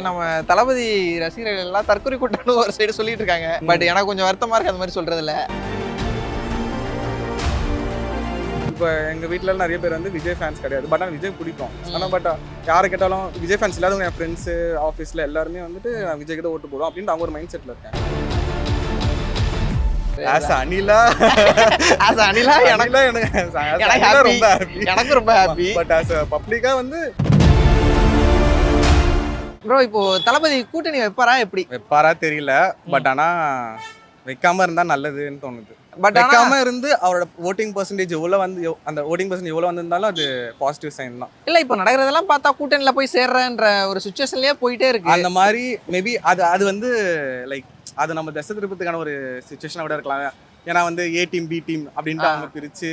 நம்ம தளபதி ரசிகர்கள் எல்லாம் தற்கொலை கூட்டம்னு ஒரு சைடு சொல்லிட்டு இருக்காங்க. பட் எனக்கு கொஞ்சம் வருத்தமா இருக்கு அந்த மாதிரி சொல்றதுல. இப்போ எங்கள் வீட்டில் நிறைய பேர் வந்து விஜய் ஃபேன்ஸ் கிடையாது. பட் ஆனால் விஜய் பிடிக்கும். ஆனால் பட் யாரை கேட்டாலும் விஜய் ஃபேன்ஸ் இல்லாதவங்க என் ஃப்ரெண்ட்ஸு ஆஃபீஸில் எல்லாருமே வந்துட்டு விஜய் கிட்ட ஓட்டு போடுவோம் அப்படின்ட்டு அவங்க ஒரு மைண்ட் செட்டில் இருக்காங்க. ஆஸ் அனிலா எனக்கு ரொம்ப ஹாப்பி. பட் ஆஸ் பப்ளிக்கா வந்து ப்ரோ இப்போ தளபதி கூட்டணி வைப்பாரா எப்படி? வைப்பாரா தெரியல. பட் ஆனா வைக்காம இருந்தா நல்லதுன்னு தோணுது. பட் வைக்காம இருந்து அவரோட ஓட்டிங் பர்சன்டேஜ் எவ்வளவு வந்து அந்த ஓட்டிங் பர்சன்டேஜ் எவ்வளவு வந்திருந்தாலும் அது பாசிட்டிவ் சைன் தான். இல்ல இப்போ நடக்கிறதெல்லாம் பார்த்தா கூட்டணியில போய் சேர்றன்ற ஒரு சுச்சுவேஷன்லயே போயிட்டே இருக்கு. அந்த மாதிரி மேபி அது வந்து லைக் அது நம்ம திசை திருப்பத்துக்கான ஒரு சுச்சுவேஷனை விட இருக்கலாம். ஏன்னா வந்து ஏ டீம் பி டீம் அப்படின்ட்டு அவங்க பிரிச்சு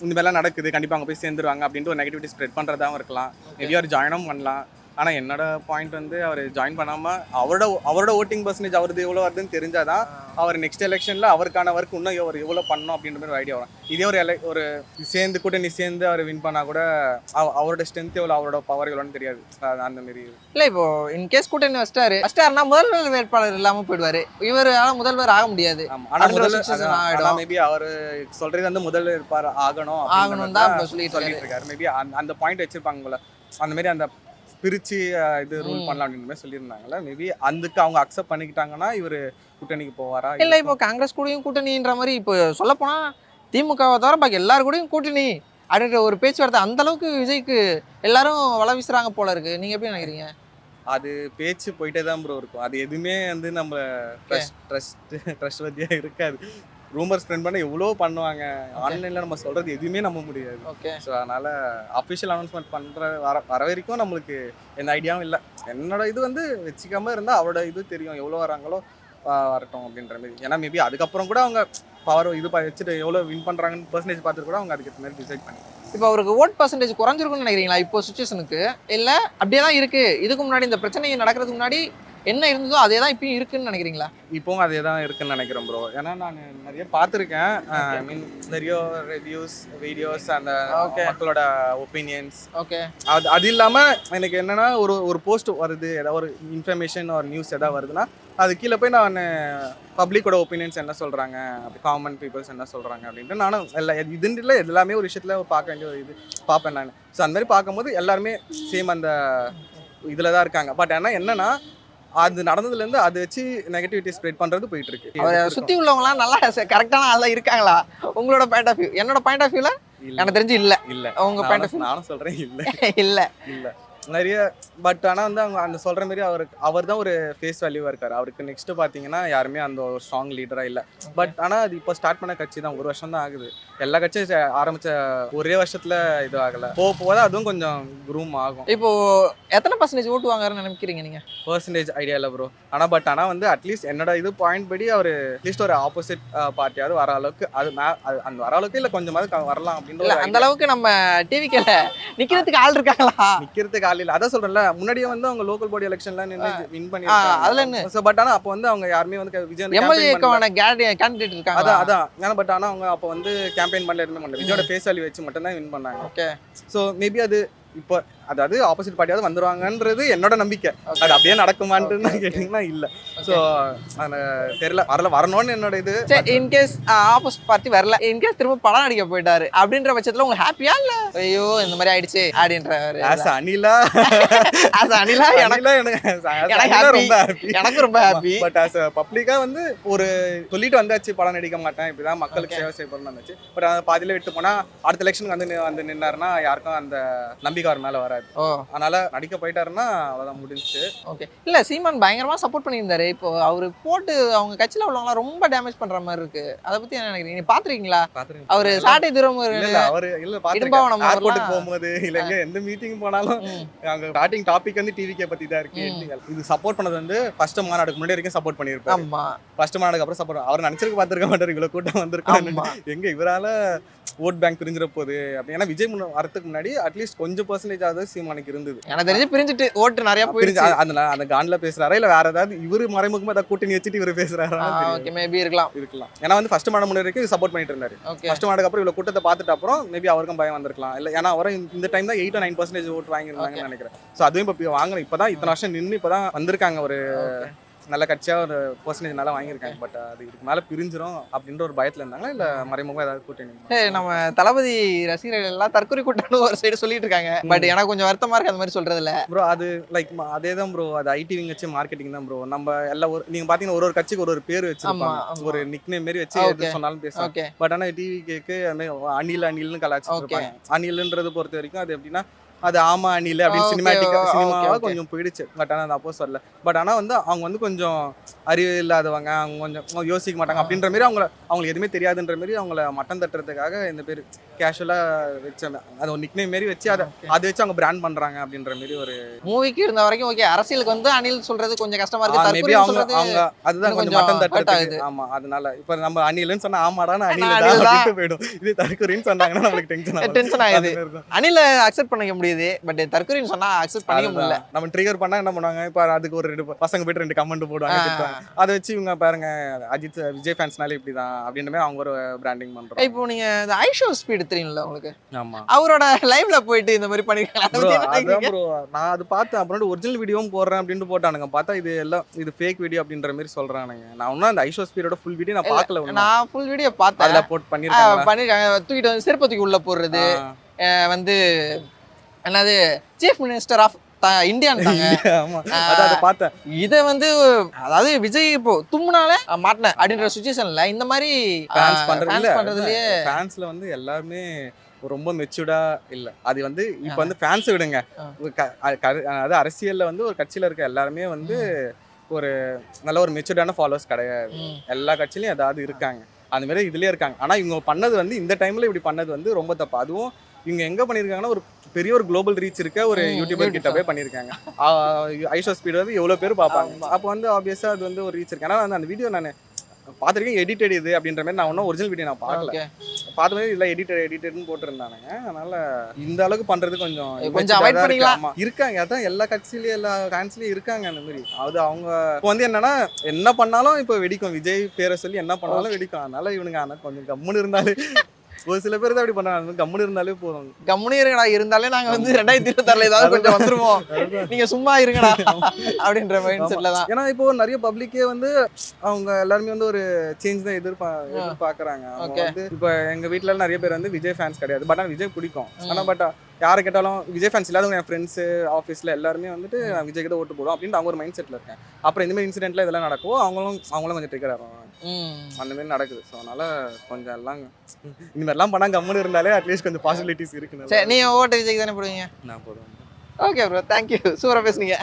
இந்த மாதிரிலாம் நடக்குது, கண்டிப்பா அவங்க போய் சேர்ந்துருவாங்க அப்படின்ட்டு ஒரு நெகட்டிவிட்டி ஸ்ப்ரெட் பண்றதாவும் இருக்கலாம். மேபி அவர் ஜாயினும் பண்ணலாம். ஆனால் என்னோட பாயிண்ட் வந்து அவர் ஜாயின் பண்ணாமல் அவரோட ஓட்டிங் பர்சன்டேஜ் அவரது எவ்வளோ வருதுன்னு தெரிஞ்சாதான் அவர் நெக்ஸ்ட் எலெக்ஷனில் அவருக்கான ஒர்க் இன்னும் அவர் எவ்வளோ பண்ணணும் அப்படின்ற மாதிரி ஐடியா வரும். இதே ஒரு சேர்ந்து கூட்டணி சேர்ந்து அவர் வின் பண்ணால் கூட அவரோட ஸ்ட்ரென்த் எவ்வளோ அவரோட பவர் எவ்வளோன்னு தெரியாது. அந்த மாரி இல்லை. இப்போ இன்கேஸ் கூட்டணி வச்சிட்டாருன்னா முதல்வர் வேட்பாளர் இல்லாமல் போயிடுவாரு. இவரால முதல்வர் ஆக முடியாது. ஆனால் மேபி அவர் சொல்றது வந்து முதல்வர் வேட்பாளர் ஆகணும் தான் சொல்லிட்டு இருக்காரு. மேபி அந்த பாயிண்ட் வச்சிருப்பாங்க போல. அந்த மாதிரி அந்த பிரிச்சு இது ரூல் பண்ணலாம் அப்படின்ற மாதிரி சொல்லியிருந்தாங்கல்ல. மேபி அதுக்கு அவங்க அக்செப்ட் பண்ணிக்கிட்டாங்கன்னா இவர் கூட்டணிக்கு போவாரா? இல்லை இப்போ காங்கிரஸ் கூடயும் கூட்டணின்ற மாதிரி இப்போ சொல்லப்போனா திமுகவை தவிர பாக்கி எல்லாரு கூடயும் கூட்டணி அப்படின்ற ஒரு பேச்சுவார்த்தை அந்த அளவுக்கு விஜய்க்கு எல்லாரும் வள வீசுறாங்க போல இருக்கு. நீங்க எப்படி நினைக்கிறீங்க? அது பேச்சு போயிட்டே தான் ப்ரோ இருக்கும். அது எதுவுமே வந்து நம்ம ட்ரஸ்ட் வத்தியா இருக்காது. ரூமர் ஸ்ப்ரெட் பண்ண எவ்வளோ பண்ணுவாங்க. ஆன்லைனில் நம்ம சொல்கிறது எதுவுமே நம்ப முடியாது. ஓகே. ஸோ அதனால் அஃபிஷியல் அனௌன்ஸ்மெண்ட் பண்ணுற வர வரைக்கும் நம்மளுக்கு எந்த ஐடியாவும் இல்லை. என்னோட இது வந்து வச்சுக்காமல் இருந்தால் அவரோட இது தெரியும் எவ்வளோ வராங்களோ வரட்டும் அப்படின்ற மாதிரி. ஏன்னா மேபி அதுக்கப்புறம் கூட அவங்க பவர் இது வச்சுட்டு எவ்வளோ வின் பண்ணுறாங்கன்னு பர்சன்டேஜ் பார்த்துட்டு கூட அவங்க அதுக்கு மாதிரி டிசைட் பண்ணி. இப்போ அவருக்கு ஓட் பர்சன்டேஜ் குறைஞ்சிருக்குன்னு நினைக்கிறீங்களா இப்போ சுச்சுவேஷனுக்கு? இல்லை அப்படியே தான் இருக்குது? இதுக்கு முன்னாடி இந்த பிரச்சனை நடக்கிறதுக்கு முன்னாடி என்ன இருந்ததோ அதே தான் இப்பயும் இருக்குன்னு நினைக்கிறீங்களா? இப்போவும் அதே தான் இருக்குன்னு நினைக்கிறேன் ப்ரோ. ஏன்னா நான் நிறைய பார்த்துருக்கேன். ஐ மீன் நிறைய ரிவ்யூஸ் வீடியோஸ் அந்த மக்களோட ஒப்பீனியன்ஸ். ஓகே. அது இல்லாமல் எனக்கு என்னன்னா ஒரு போஸ்ட் வருது, ஏதாவது ஒரு இன்ஃபர்மேஷன் ஒரு நியூஸ் எதாவது வருதுன்னா அது கீழே போய் நான் பப்ளிக்கோட ஒப்பீனியன்ஸ் என்ன சொல்கிறாங்க, அப்படி காமன் பீப்புள்ஸ் என்ன சொல்கிறாங்க அப்படின்ட்டு நானும் இதுன்னு இல்லை எல்லாமே ஒரு விஷயத்தில் பார்க்க வேண்டிய ஒரு இது பார்ப்பேன் நான். ஸோ அந்த மாதிரி பார்க்கும்போது எல்லாருமே சேம் அந்த இதில் தான் இருக்காங்க. பட் ஆனால் என்னன்னா அது நடந்ததுலேருந்து அதை வச்சு நெகட்டிவிட்டி ஸ்ப்ரெட் பண்ணுறது போயிட்டு இருக்கு. அவரை சுற்றி உள்ளவங்களாம் நல்லா கரெக்டான ஆளாக இருக்காங்களா உங்களோட பாயிண்ட் ஆஃப் வியூ? என்னோட பாயிண்ட் ஆஃப் வியூவில் எனக்கு தெரிஞ்சு இல்லை. உங்க பாயிண்ட் ஆஃப் வியூ? நானும் சொல்கிறேன் இல்லை நிறைய. பட் ஆனால் வந்து அவங்க அந்த சொல்கிற மாதிரி அவர் தான் ஒரு ஃபேஸ் வேல்யூவாக இருக்கார். அவருக்கு நெக்ஸ்ட்டு பார்த்தீங்கன்னா யாருமே அந்த ஒரு ஸ்ட்ராங் லீடராக இல்லை. பட் ஆனால் அது இப்போ ஸ்டார்ட் பண்ண கட்சி தான், 1 வருஷம் தான் ஆகுது. எல்லா கட்சியும் ஆரம்பித்த ஒரே வருஷத்தில் இது ஆகலை. போக அதுவும் கொஞ்சம் க்ரூம் ஆகும். இப்போது எத்தனை பர்சன்டேஜ் ஓட்டு வாங்குறாருன்னு நினைக்கிறீங்க நீங்கள்? பர்சன்டேஜ் ஐடியா இல்லை ப்ரோ. ஆனால் வந்து அட்லீஸ்ட் என்னோட இது பாயிண்ட் படி அவர் அட்லீஸ்ட் ஒரு ஆப்போசிட் பார்ட்டியாவது வர அளவுக்கு அந்த வர அளவுக்கு இல்லை கொஞ்சமாவது வரலாம் அப்படின்னு. அந்த அளவுக்கு நம்ம டிவிக்கில் நிற்கிறதுக்கு ஆள் இருக்காங்களா? நிற்கிறதுக்கு ஆள் இல்லை. அதான் சொல்றேன்ல, முன்னாடியே வந்து அவங்க லோக்கல் பாடி எலெக்ஷன்ல நின்னு வின் பண்ணிருக்காங்க. அதுல என்ன சோ பட் ஆனா அப்ப வந்து அவங்க யாருமே வந்து விஜய் எம்எல்ஏக்கான கேண்டிடேட் இருக்காங்க. அதான் ஏன்னா பட் ஆனா அவங்க அப்ப வந்து கேம்பெயின் பண்ணல எதுவுமே பண்ணல. விஜயோட ஃபேஸ் வேல்யூ வச்சு மட்டும் தான் வின் பண்ணாங்க. ஓகே. சோ மேபி அது இப்போ அதாவது ஆப்போசிட் பார்ட்டியாவது வந்துருவாங்கன்றது என்னோட நம்பிக்கை. அது அப்படியே நடக்குமான்னு கேட்டீங்கன்னா இல்ல. ஸோ தெரியல வரணும்னு என்னோட இது. இன்கேஸ் ஆப்போசிட் பார்ட்டி வரல, இன்கேஸ் திரும்ப படம் நடிக்க போயிட்டாரு அப்படின்ற பட்சத்துல உங்களுக்கு ஹாப்பியா இல்ல ஐயோ இந்த மாதிரி ஆயிடுச்சு அப்படின்ற அனிலா எனக்கு ரொம்ப ஹாப்பி. பட் ஆஸ் பப்ளிக்கா வந்து ஒரு சொல்லிட்டு வந்தாச்சு படம் நடிக்க மாட்டேன் இப்படிதான் மக்களுக்கு சேவை செய்யணும்னு வந்துச்சு. பட் பாதியில விட்டு போனா அடுத்த எலெக்ஷனுக்கு வந்து நின்னாருன்னா யாருக்கும் அந்த நம்பிக்கை அவர் மேல வராது. அதனால நடிக்க போயிட்டாருன்னா அவ்வளவுதான் முடிஞ்சுச்சு. ஓகே. இல்ல சீமான் பயங்கரமா சப்போர்ட் பண்ணியிருந்தாரு. இப்போ அவரு போட்டு அவங்க கட்சியில உள்ளவங்களாம் ரொம்ப டேமேஜ் பண்ற மாதிரி இருக்கு. அதை பத்தி என்ன நினைக்கிறீங்க? நீங்க பாத்துருக்கீங்களா? அவரு சாட்டை தூரம் அவரு இல்ல பாத்துருக்கேன். ஏர்போர்ட்டுக்கு போகும்போது இல்லங்க எந்த மீட்டிங் போனாலும் அங்க ஸ்டார்டிங் டாபிக் வந்து டிவிக்கே பத்தி தான் இருக்கு. இது சப்போர்ட் பண்ணது வந்து ஃபர்ஸ்ட் மாநாடுக்கு முன்னாடி வரைக்கும் சப்போர்ட் பண்ணிருப்பாரு. ஆமா. ஃபர்ஸ்ட் மாநாடுக்கு அப்புறம் சப்போர்ட் அவர் நினைச்சிருக்க பாத்துருக்க மாட்டாரு. இவ்வளவு கூட்டம் வந்திருக்காங்க. எங்க இவரால ஓட் பேங்க் பிரிஞ்சிட போகுது அப்படி. ஏன்னா விஜய் வரதுக்கு முன்னாடி அட்லீஸ்ட் கொஞ்சம் பர்சன்டேஜ் ஆகுது சீமானுக்கு இருந்தது. எனக்கு தெரிஞ்சு பிரிஞ்சுட்டு ஓட்டு நிறைய போயிடுச்சு. அந்த காண்டில் பேசுறாரா இல்ல வேற ஏதாவது இவரு மறைமுகமா ஏதாவது கூட்டணி வச்சுட்டு இவரு பேசுறாரா? ஓகே, மேபி இருக்கலாம். ஏன்னா வந்து ஃபர்ஸ்ட் மாட முன்னாடி வரைக்கும் சப்போர்ட் பண்ணிட்டு இருந்தாரு. ஃபர்ஸ்ட் மாடக்கு அப்புறம் இவ்வளவு கூட்டத்தை பார்த்துட்டு அப்புறம் மேபி அவருக்கும் பயம் வந்திருக்கலாம். இல்ல ஏன்னா அவரும் இந்த டைம் தான் 8 or 9% ஓட்டு வாங்கியிருந்தாங்கன்னு நினைக்கிறேன். ஸோ அதுவும் இப்போ வாங்கணும். இப்பதான் இத்தனை வருஷம் நின்று இப்பதான் வந்திருக்காங்க. ஒரு நல்ல கட்சியா ஒரு பர்சன்டேஜ் நல்லா வாங்கியிருக்காங்க. பட் அது இதுக்கு மேல பிரிஞ்சிரும் அப்படின்ற ஒரு பயத்துல இருந்தாங்களா இல்ல மறைமுகமா ஏதாவது கூட்டணி? நம்ம தளபதி ரசிகர்கள் எல்லாம் தற்கொலை கூட்டம்னு ஒரு சைடு சொல்லிட்டு இருக்காங்க. பட் எனக்கு கொஞ்சம் வருத்தமா இருக்கு அந்த மாதிரி சொல்றது இல்ல ப்ரோ. அது லைக் அதே தான் ப்ரோ. அது ஐடி விங் வச்சு மார்க்கெட்டிங் தான் ப்ரோ. நம்ம எல்லாம் நீங்க பாத்தீங்கன்னா ஒரு கட்சிக்கு ஒரு பேர் வச்சிருப்பாங்க. ஒரு நிக் நேம் மாதிரி வச்சு எது சொன்னாலும் பேசுவாங்க. பட் ஆனா டிவி கேக்கு அணில்னு கலாச்சிருப்பாங்க. அணில்ன்றது பொறுத்த வரைக்கும் அது எப்படின்னா அது ஆமா அணில் அப்படின்னு சினிமாவா கொஞ்சம் போயிடுச்சு. பட் ஆனால் அந்த அப்போஸ் வரல. பட் ஆனால் வந்து அவங்க வந்து கொஞ்சம் அறிவு இல்லாதவங்க, அவங்க கொஞ்சம் யோசிக்க மாட்டாங்க அப்படின்ற மாதிரி அவங்களுக்கு எதுவுமே தெரியாதுன்ற மாதிரி அவங்கள மட்டம் தட்டுறதுக்காக இந்த பேர் கேஷுவலாக வச்சாங்க. அது ஒரு நிக்னேம் மாரி வச்சு அதை வச்சு அவங்க பிராண்ட் பண்றாங்க அப்படின்ற மாதிரி ஒரு மூவிக்கு இருந்த வரைக்கும். ஓகே, அரசியலுக்கு வந்து அணில் சொல்றது கொஞ்சம் கஷ்டமா இருக்கு. மேபி அவங்க அதுதான் கொஞ்சம் மட்டம் தட்டுறது. ஆமா, அதனால இப்ப நம்ம அணில்னு சொன்னா ஆமாடான்னு அணில் போயிடும். இது தற்கொலைன்னு சொன்னாங்கன்னா நம்மளுக்கு டென்ஷன் ஆகுது. அணில அக்செப்ட் பண்ணிக்க முடியும். பட் தற்கொலைன்னு சொன்னா அக்செப்ட் பண்ணிக்க முடியல. நம்ம ட்ரிகர் பண்ணா என்ன பண்ணுவாங்க? இப்ப அதுக்கு ஒரு 2 பசங்க போயிட்டு 2 கமெண்ட் போடுவாங்க. அதை வச்சு இவங்க பாருங்க அஜித் விஜய் ஃபேன்ஸ்னாலே இப்படிதான் அப்படின்ற மாதிரி அவங்க ஒரு பிராண்டிங் பண்றாங்க. இப்போ நீங்க இந்த ஐஷோ ஸ்பீட் தெரியும்ல உங்களுக்கு? ஆமா, அவரோட லைவ்ல போயிட்டு இந்த மாதிரி பண்ணிருக்காங்க. நான் அது பார்த்தேன். அப்புறம் ஒரிஜினல் வீடியோவும் போடுறேன் அப்படின்னு போட்டானுங்க. பார்த்தா இது எல்லாம் இது ஃபேக் வீடியோ அப்படின்ற மாதிரி சொல்றானுங்க. நான் இன்னும் அந்த ஐஷோ ஸ்பீடோட ஃபுல் வீடியோ நான் பார்க்கல. நான் ஃபுல் வீடியோ பார்த்தேன். அதுல போட் பண்ணிருக்காங்க. தூக்கிட்டு வந்து செருப்பு தூக்கி உள்ள போடுறது வந்து என்னது சீஃப் மினிஸ்டர் ஆஃப் இந்தியான்னு இதை வந்து அதாவது விஜய் இப்போ தும்முனால மாட்டின அப்படின்ற சுச்சுவேஷன்ல இந்த மாதிரி பண்றதுலயே ஃபேன்ஸ்ல வந்து எல்லாருமே ரொம்ப மெச்சூர்டா இல்ல. அது வந்து இப்ப வந்து ஃபேன்ஸ் விடுங்க, அதாவது அரசியல்ல வந்து ஒரு கட்சியில இருக்க எல்லாருமே வந்து ஒரு நல்ல ஒரு மெச்சூர்டான ஃபாலோவர்ஸ் கிடையாது. எல்லா கட்சியிலயும் ஏதாவது இருக்காங்க, அந்த மாதிரி இதுலயே இருக்காங்க. ஆனா இவங்க பண்ணது வந்து இந்த டைம்ல இப்படி பண்ணது வந்து ரொம்ப தப்பு. அதுவும் இவங்க எங்க பண்ணிருக்காங்கன்னா ஒரு பெரிய ஒரு குளோபல் ரீச் இருக்க ஒரு யூடியூபர் கிட்ட போய் பண்ணிருக்காங்க. ஐஷோ ஸ்பீட் வந்து எவ்வளவு பேர் பார்ப்பாங்க. அப்போ வந்து ஆப்வியஸா அது வந்து ஒரு ரீச் இருக்கு. ஆனா அந்த வீடியோ நான் பார்த்துருக்கேன் எடிட்டட் இது அப்படின்ற மாதிரி. நான் ஒன்றும் ஒரிஜினல் வீடியோ நான் பார்க்கல. பார்த்த மாதிரி இல்லை எடிட்டட்னு போட்டுருந்தானுங்க. அதனால இந்த அளவுக்கு பண்றது கொஞ்சம் அவாய்ட் பண்ணிக்கலாம். இருக்காங்க, அதான் எல்லா கட்சியிலயும் எல்லா ஃபேன்ஸ்லயும் இருக்காங்க அந்த மாதிரி. அது அவங்க இப்போ வந்து என்னன்னா என்ன பண்ணாலும் இப்போ வெடிக்கும். விஜய் பேரை சொல்லி என்ன பண்ணாலும் வெடிக்கும். அதனால இவனுங்க ஆனால் கொஞ்சம் கம்முன்னு இருந்தாலே ஒரு சில பேர் தான் அப்படி பண்றாங்க. கம்முன்னு இருந்தாலே போதும். கம்முன்னு இருங்கடா, இருந்தாலே நாங்க வந்து 2026 ஏதாவது கொஞ்சம் வந்துருவோம், நீங்க சும்மா இருங்கடா அப்படின்ற மைண்ட் செட்ல தான். ஏன்னா இப்போ நிறைய பப்ளிக்கே வந்து அவங்க எல்லாருமே வந்து ஒரு சேஞ்ச் தான் எதிர்பார்க்கறாங்க. அவங்க வந்து இப்போ எங்க வீட்டுல நிறைய பேர் வந்து விஜய் ஃபேன்ஸ் கிடையாது. பட் ஆனால் விஜய் பிடிக்கும். ஆனா பட் யாரை கேட்டாலும் விஜய் ஃபேன்ஸ் இல்லாதவங்க என் ஃப்ரெண்ட்ஸு ஆஃபீஸில் எல்லாருமே வந்துட்டு விஜய்க்கு தான் ஓட்டு போடும் அப்படின்ட்டு அவங்க ஒரு மைண்ட் செட்டில் இருக்கேன். அப்புறம் இந்த மாதிரி இன்சிடென்ட்ல இதெல்லாம் நடக்கும், அவங்களும் கொஞ்சம் ட்ரிகர் ஆகும். அந்த மாதிரி நடக்குது. ஸோ அதனால கொஞ்சம் எல்லாம் இந்த மாதிரிலாம் பண்ணால் கம்முன்னு இருந்தாலே அட்லீஸ்ட் கொஞ்சம் பாசிபிலிட்டிஸ் இருக்குன்னு. சரி, நீங்கள் ஓட்டு விஜய்க்கு தானே போடுவீங்க? நான் போடுவேன். ஓகே ப்ரோ, தேங்க்யூ, சூப்பராக பேசுனீங்க.